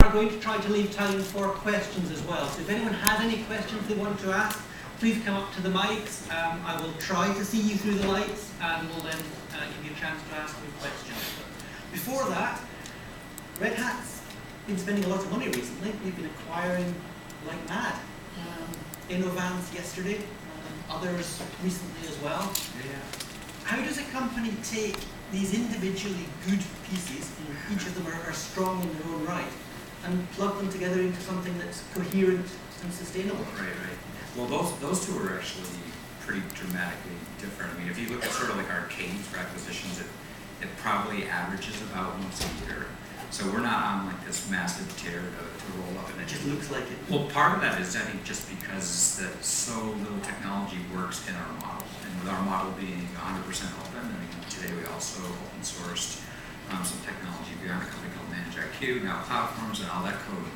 are going to try to leave time for questions as well. So if anyone has any questions they want to ask, please come up to the mics. I will try to see you through the lights, and we'll then give you a chance to ask your questions. But before that, Red Hat's been spending a lot of money recently. We've been acquiring like mad. Innovance yesterday, others recently as well. Yeah. How does a company take these individually good pieces, and each of them are strong in their own right, and plug them together into something that's coherent and sustainable? Right. Well, those two are actually pretty dramatically different. I mean, if you look at sort of like our cadence for acquisitions, it probably averages about once a year. So we're not on like this massive tear to roll up, and It just looks like it. Well, part of that is, I think, just because that so little technology works in our model, and with our model being 100% open. I mean, today we also open sourced some technology behind a company called ManageIQ, now platforms, and all that code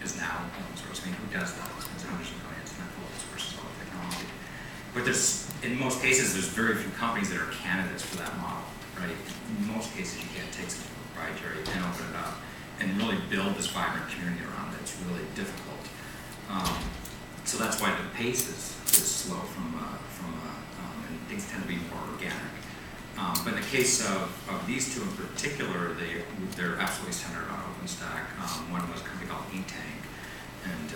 is now open source. I mean, who does that? It's hundreds of millions, not open source all the technology. But in most cases, there's very few companies that are candidates for that model, right? In most cases, you can't take something proprietary and open it up and really build this vibrant community around it. It's really difficult. So that's why the pace is slow and things tend to be more organic. But in the case of these two in particular, they're absolutely centered on OpenStack. One was a company called Inktank, and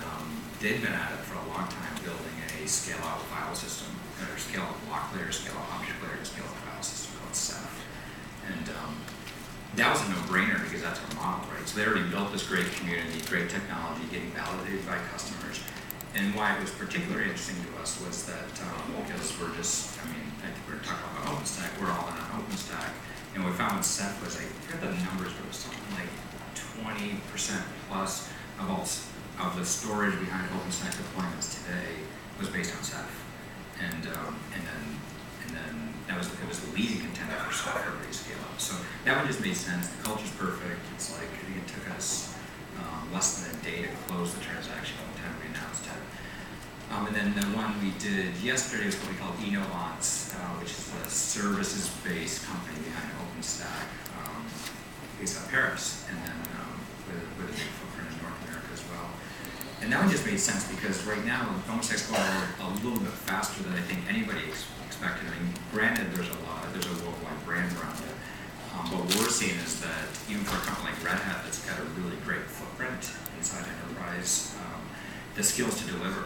they'd been at it for a long time building a scale-out file system, or scale-out block layer, scale-out object layer, and scale-out file system called Ceph. And that was a no-brainer because that's our model, right? So they already built this great community, great technology, getting validated by customers. And why it was particularly interesting to us was that because we're just, I mean, I think we're talking about OpenStack, we're all in on OpenStack. And what we found with Ceph was, I forget the numbers, but it was something like 20% plus of the storage behind OpenStack deployments today was based on Ceph. And then it was the leading contender for software-based scale-up. So that one just made sense. The culture's perfect. It's like, I think it took us less than a day to close the transaction by the time we announced it. And then the one we did yesterday was what we call Gigaom, which is a services-based company behind OpenStack, based out of Paris, and then with a big footprint in North America as well. And that one just made sense because right now OpenStack's going a little bit faster than I think anybody expected. I mean, granted, there's a worldwide brand around it. What we're seeing is that even for a company like Red Hat that's got a really great footprint inside enterprise, the skills to deliver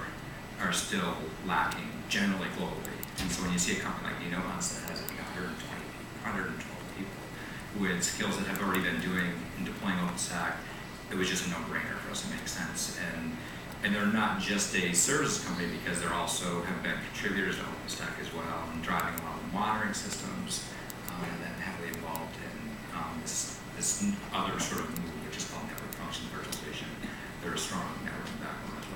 are still lacking generally globally. And so when you see a company like Gigaom that has 112 people with skills that have already been doing and deploying OpenStack, it was just a no-brainer for us to make sense. And they're not just a services company because they're also have been contributors to OpenStack as well and driving a lot of monitoring systems and then heavily involved in this other sort of move, which is called network function virtualization. They're a strong networking backbone as well.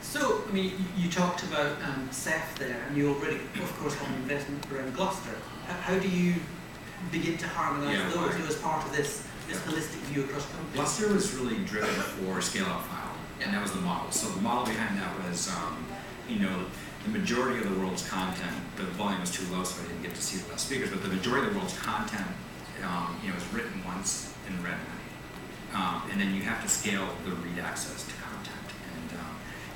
So, I mean, you talked about Ceph there, and you already, of course, have an investment around Gloucester. How do you begin to harmonize those as part of this holistic view across companies? Gloucester was really driven for scale-out file, and that was the model. So the model behind that was, the majority of the world's content, the volume was too low, so I didn't get to see the last speakers, but the majority of the world's content, is written once in redline. And then you have to scale the read access to content.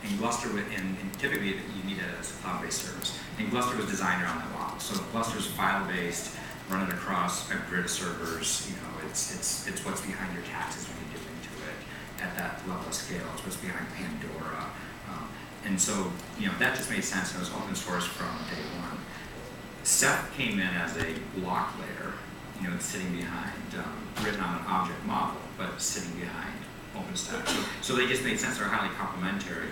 And Gloucester, and typically you need a cloud-based service. And Gloucester was designed around that model. So Glouster's file-based, running across a grid of servers. It's what's behind your taxes when you get into it at that level of scale. It's what's behind Pandora. And so, that just made sense. It was open source from day one. Ceph came in as a block layer, sitting behind, written on an object model, but sitting behind OpenStack. So they just made sense. They're highly complementary.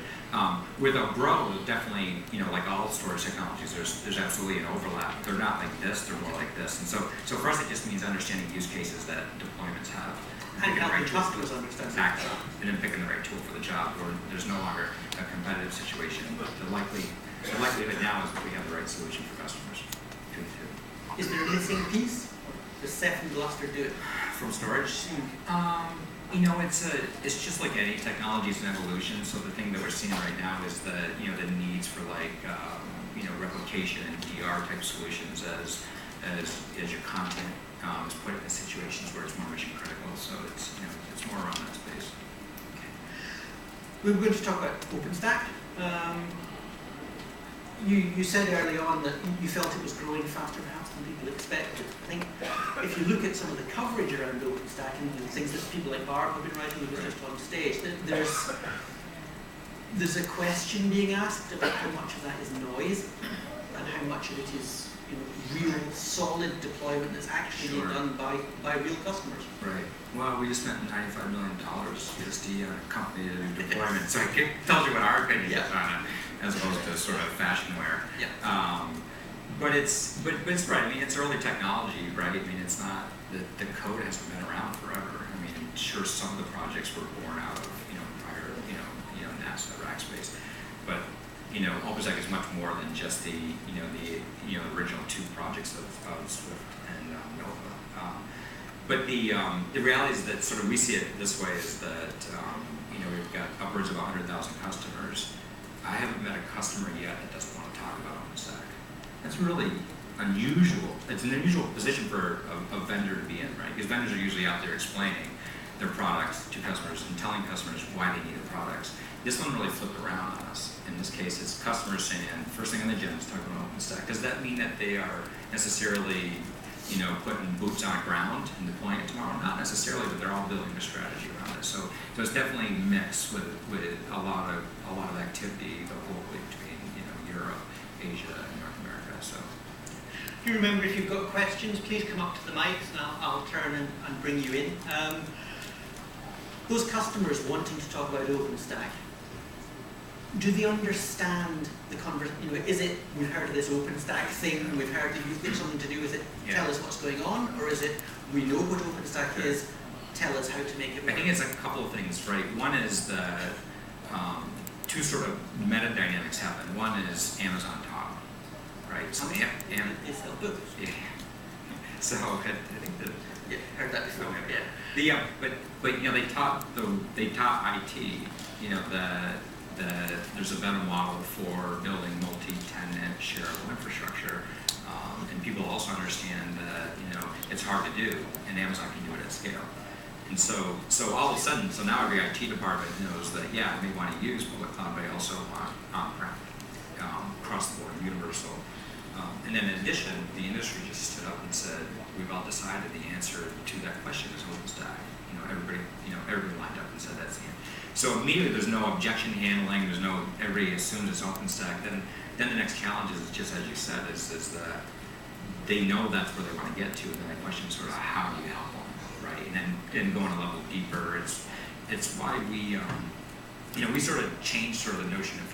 With a Bro, definitely, like all storage technologies, there's absolutely an overlap. They're not like this, they're more like this. And so for us, it just means understanding use cases that deployments have. And helping customers understand. Exactly. And then picking the right tool for the job, where there's no longer a competitive situation. But the likelihood now is that we have the right solution for customers. Is there a missing piece? Does Ceph and Gloucester do it? From storage? It's just like any technology, it's an evolution. So the thing that we're seeing right now is the needs for replication and DR type solutions as your content is put in situations where it's more mission critical. So it's more around that space. We were going to talk about OpenStack. You said early on that you felt it was growing faster perhaps than people expected. I think if you look at some of the coverage around OpenStack and the things that people like Barb have been writing, who was just on stage, there's a question being asked about how much of that is noise and how much of it is real solid deployment that's actually done by real customers. Right. Well, we just spent $95 million USD on a company to do deployment, so it tells you what our opinion is on it, as opposed to sort of fashionware. Yeah. But it's right. I mean, it's early technology, right? I mean, it's not the code hasn't been around forever. I mean, sure, some of the projects were born out of prior NASA Rackspace, but OpenStack is much more than just the original two projects of Swift and Nova. But the reality is that sort of we see it this way is that we've got upwards of 100,000 customers. I haven't met a customer yet that doesn't want to talk about OpenStack. That's really unusual. It's an unusual position for a vendor to be in, right? Because vendors are usually out there explaining their products to customers and telling customers why they need the products. This one really flipped around on us. In this case, it's customers saying, first thing on the agenda is talking about OpenStack. Does that mean that they are necessarily, putting boots on the ground and deploying it tomorrow? Not necessarily, but they're all building a strategy around it. So it's definitely mixed with a lot of activity locally between Europe, Asia, and North America. So. Do you remember, if you've got questions, please come up to the mics and I'll turn and bring you in. Those customers wanting to talk about OpenStack, do they understand the conversation? Is it, we've heard of this OpenStack thing, we've heard that you've got something to do with it, tell us what's going on, or is it, we know what OpenStack is, tell us how to make it work? I think it's a couple of things, right? One is that two sort of meta dynamics happen. One is Amazon top, right? So they sell books. Yeah. So I think that. Yeah, heard that before. Okay. Yeah. But they taught IT. That there's a better model for building multi-tenant shareable infrastructure, and people also understand that it's hard to do, and Amazon can do it at scale. And so all of a sudden, now every IT department knows that I may want to use public cloud, but I also want on-prem, across the board, universal. And then in addition, the industry just stood up and said, we've all decided the answer to that question is OpenStack. Everybody lined up and said that's the answer. So immediately there's no objection handling, everybody assumes it's OpenStack. Then the next challenge is just as you said, is that they know that's where they want to get to, and then the question is sort of how do you help them, right? And then going a level deeper, it's why we sort of changed sort of the notion of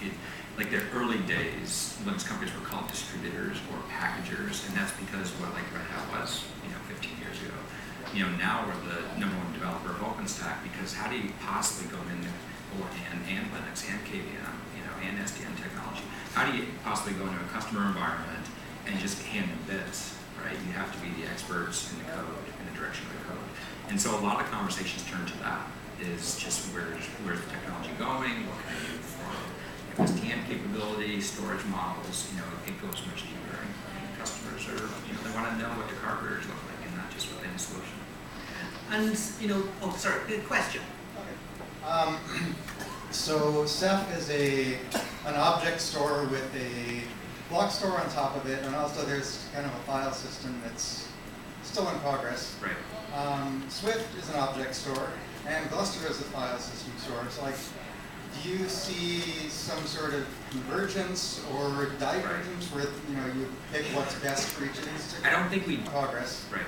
like the early days, Linux companies were called distributors or packagers, and that's because what like Red Hat was, 15 years ago. Now we're the #1 developer of OpenStack, because how do you possibly go into and Linux and KVM, and SDN technology? How do you possibly go into a customer environment and just hand them bits, right? You have to be the experts in the code, in the direction of the code. And so a lot of conversations turn to that, is just where's the technology going? What can I do for SDN capability, storage models? It goes much deeper. And customers are, they want to know what the carburetors look like, and not just within the solution. And good question. Okay. So Ceph is an object store with a block store on top of it, and also there's kind of a file system that's still in progress. Right. Swift is an object store, and Gluster is a file system store. So do you see some sort of convergence or divergence where you pick what's best for each of these? I don't think we progress. Right.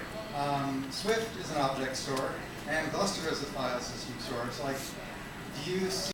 Swift is an object store, and Gluster is a file system store. So do you see